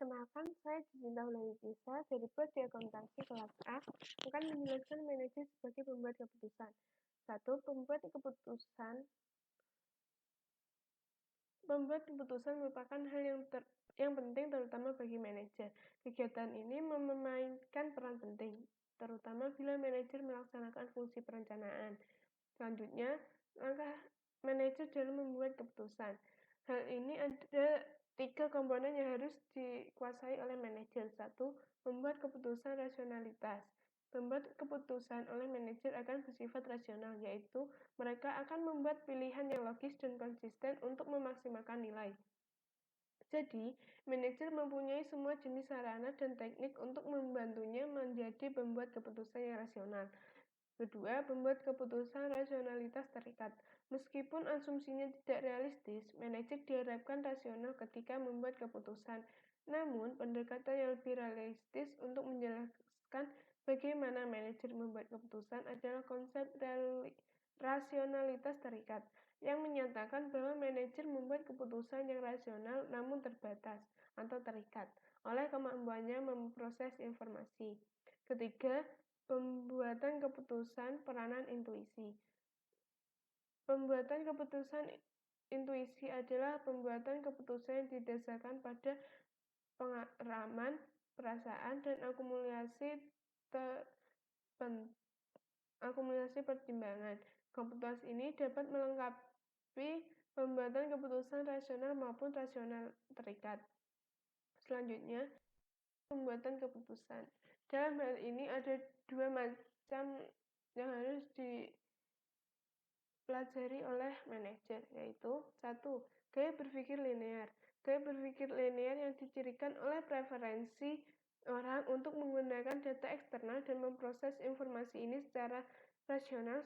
Perkenalkan, saya Cinta Bisa dari Prodi Akuntansi kelas A akan menjelaskan manajer sebagai pembuat keputusan. 1. Pembuat keputusan merupakan hal yang penting terutama bagi manajer. Kegiatan ini memainkan peran penting, terutama bila manajer melaksanakan fungsi perencanaan. Selanjutnya, langkah manajer dalam membuat keputusan. Hal ini ada 3 komponen yang harus dikuasai oleh manajer. 1. Membuat keputusan rasionalitas. Pembuat keputusan oleh manajer akan bersifat rasional, yaitu mereka akan membuat pilihan yang logis dan konsisten untuk memaksimalkan nilai. Jadi, manajer mempunyai semua jenis sarana dan teknik untuk membantunya menjadi pembuat keputusan yang rasional. Kedua, pembuat keputusan rasionalitas terikat. Meskipun asumsinya tidak realistis, manajer diharapkan rasional ketika membuat keputusan. Namun, pendekatan yang lebih realistis untuk menjelaskan bagaimana manajer membuat keputusan adalah konsep rasionalitas terikat, yang menyatakan bahwa manajer membuat keputusan yang rasional namun terbatas atau terikat oleh kemampuannya memproses informasi. Ketiga, pembuatan keputusan peranan intuisi. Pembuatan keputusan intuisi adalah pembuatan keputusan yang didasarkan pada pengalaman, perasaan, dan akumulasi pertimbangan. Keputusan ini dapat melengkapi pembuatan keputusan rasional maupun rasional terikat. Selanjutnya, pembuatan keputusan. Dalam hal ini ada 2 macam yang harus dipelajari oleh manajer, yaitu 1. Gaya berpikir linear. Gaya berpikir linear yang dicirikan oleh preferensi orang untuk menggunakan data eksternal dan memproses informasi ini secara rasional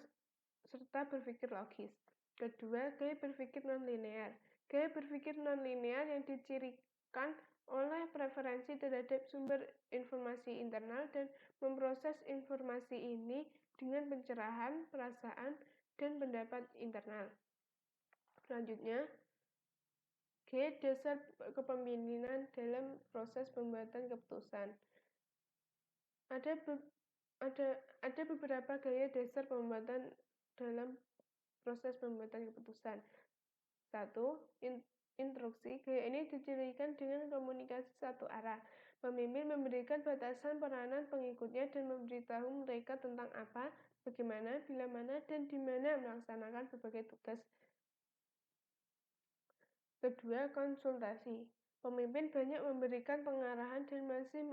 serta berpikir logis. Kedua, gaya berpikir non-linear. Gaya berpikir non-linear yang dicirikan oleh preferensi terhadap sumber informasi internal dan memproses informasi ini dengan pencerahan, perasaan, dan pendapat internal. Selanjutnya, G. Dasar kepemimpinan dalam proses pembuatan keputusan. Ada beberapa gaya dasar pembuatan dalam proses pembuatan keputusan. 1. Instruksi. Gaya ini dicirikan dengan komunikasi satu arah. Pemimpin memberikan batasan peranan pengikutnya dan memberitahu mereka tentang apa, bagaimana, bila mana, dan di mana melaksanakan berbagai tugas. Kedua, konsultasi. Pemimpin banyak memberikan pengarahan dan masih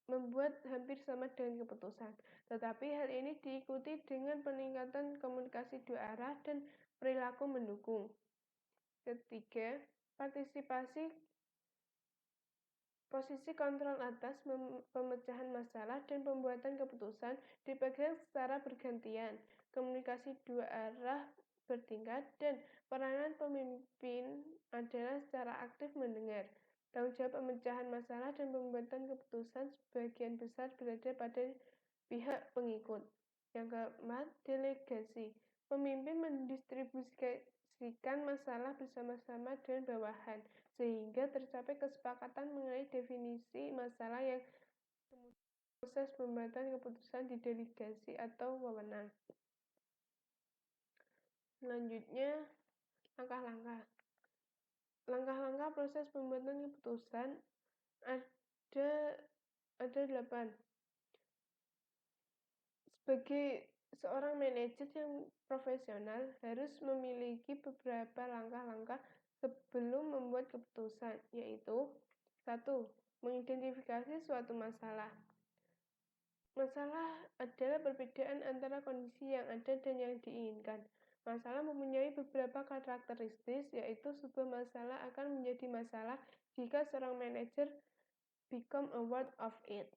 membuat hampir sama dengan keputusan. Tetapi hal ini diikuti dengan peningkatan komunikasi dua arah dan perilaku mendukung. Ketiga, partisipasi. Posisi kontrol atas pemecahan masalah dan pembuatan keputusan dipegang secara bergantian. Komunikasi dua arah bertingkat dan peranan pemimpin adalah secara aktif mendengar. Tanggung jawab pemecahan masalah dan pembuatan keputusan sebagian besar berada pada pihak pengikut. Yang keempat, delegasi. Pemimpin mendistribusikan masalah bersama-sama dengan bawahan, sehingga tercapai kesepakatan mengenai definisi masalah yang kemudian proses pembuatan keputusan didelegasi atau wewenang. Selanjutnya, langkah-langkah. Langkah-langkah proses pembuatan keputusan ada 8. Sebagai seorang manajer yang profesional harus memiliki beberapa langkah-langkah sebelum membuat keputusan, yaitu 1. Mengidentifikasi suatu masalah. Masalah adalah perbedaan antara kondisi yang ada dan yang diinginkan. Masalah mempunyai beberapa karakteristik, yaitu sebuah masalah akan menjadi masalah jika seorang manajer become aware of it.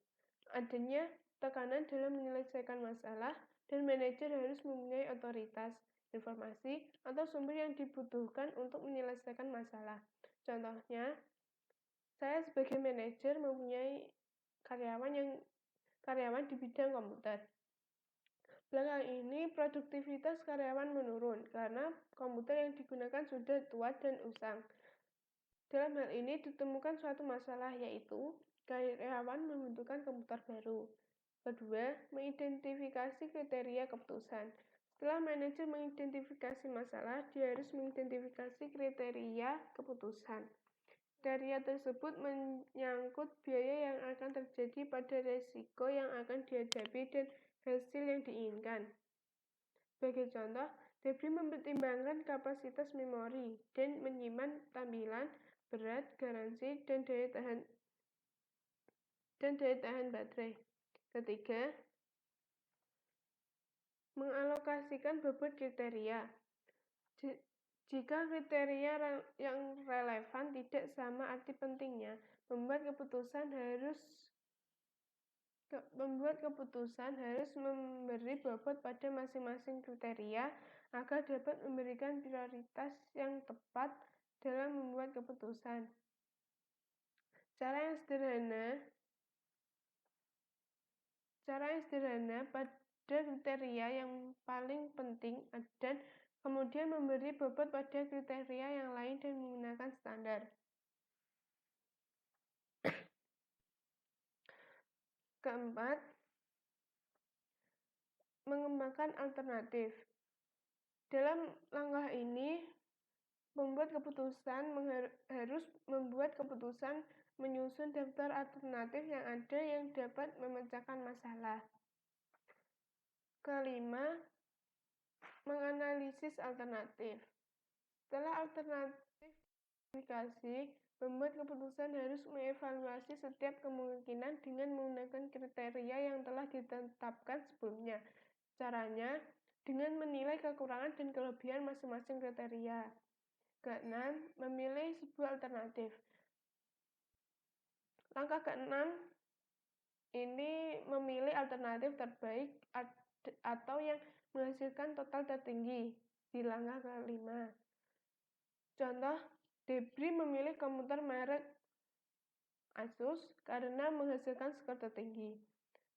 Adanya tekanan dalam menyelesaikan masalah, dan manajer harus mempunyai otoritas, informasi, atau sumber yang dibutuhkan untuk menyelesaikan masalah. Contohnya, saya sebagai manajer mempunyai karyawan di bidang komputer. Belakangan ini produktivitas karyawan menurun karena komputer yang digunakan sudah tua dan usang. Dalam hal ini ditemukan suatu masalah, yaitu karyawan membutuhkan komputer baru. Kedua, mengidentifikasi kriteria keputusan. Setelah manajer mengidentifikasi masalah, dia harus mengidentifikasi kriteria keputusan. Kriteria tersebut menyangkut biaya yang akan terjadi pada resiko yang akan dihadapi dan hasil yang diinginkan. Sebagai contoh, Debri mempertimbangkan kapasitas memori dan menyimpan tampilan, berat, garansi, dan daya tahan baterai. Ketiga, mengalokasikan bobot kriteria. Jika kriteria yang relevan tidak sama arti pentingnya, membuat keputusan harus memberi bobot pada masing-masing kriteria agar dapat memberikan prioritas yang tepat dalam membuat keputusan. Cara yang sederhana pada kriteria yang paling penting dan kemudian memberi bobot pada kriteria yang lain dan menggunakan standar. Keempat, mengembangkan alternatif. Dalam langkah ini, harus membuat keputusan menyusun daftar alternatif yang ada yang dapat memecahkan masalah. Kelima, menganalisis alternatif. Setelah alternatif identifikasi, pembuat keputusan harus mengevaluasi setiap kemungkinan dengan menggunakan kriteria yang telah ditetapkan sebelumnya. Caranya, dengan menilai kekurangan dan kelebihan masing-masing kriteria. Keenam, memilih sebuah alternatif. Langkah keenam ini memilih alternatif terbaik atau yang menghasilkan total tertinggi di langkah kelima. Contoh, Debri memilih komputer merek Asus karena menghasilkan skor tertinggi.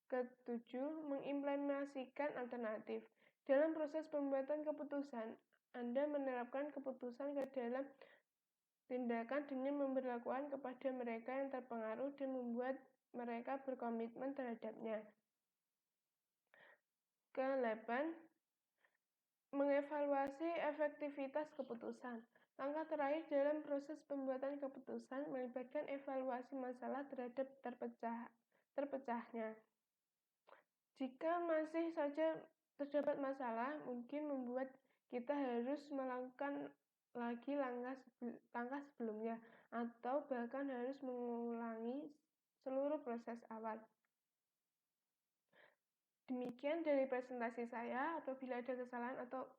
Ketujuh, mengimplementasikan alternatif. Dalam proses pembuatan keputusan, Anda menerapkan keputusan ke dalam tindakan dengan memperlakukan kepada mereka yang terpengaruh dan membuat mereka berkomitmen terhadapnya. Ke-8, mengevaluasi efektivitas keputusan. Langkah terakhir dalam proses pembuatan keputusan melibatkan evaluasi masalah terhadap terpecahnya. Jika masih saja terdapat masalah, mungkin membuat kita harus melakukan lagi langkah sebelumnya, atau bahkan harus mengulangi seluruh proses awal. Demikian dari presentasi saya. Apabila ada kesalahan atau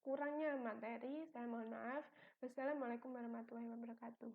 kurangnya materi, saya mohon maaf. Wassalamualaikum warahmatullahi wabarakatuh.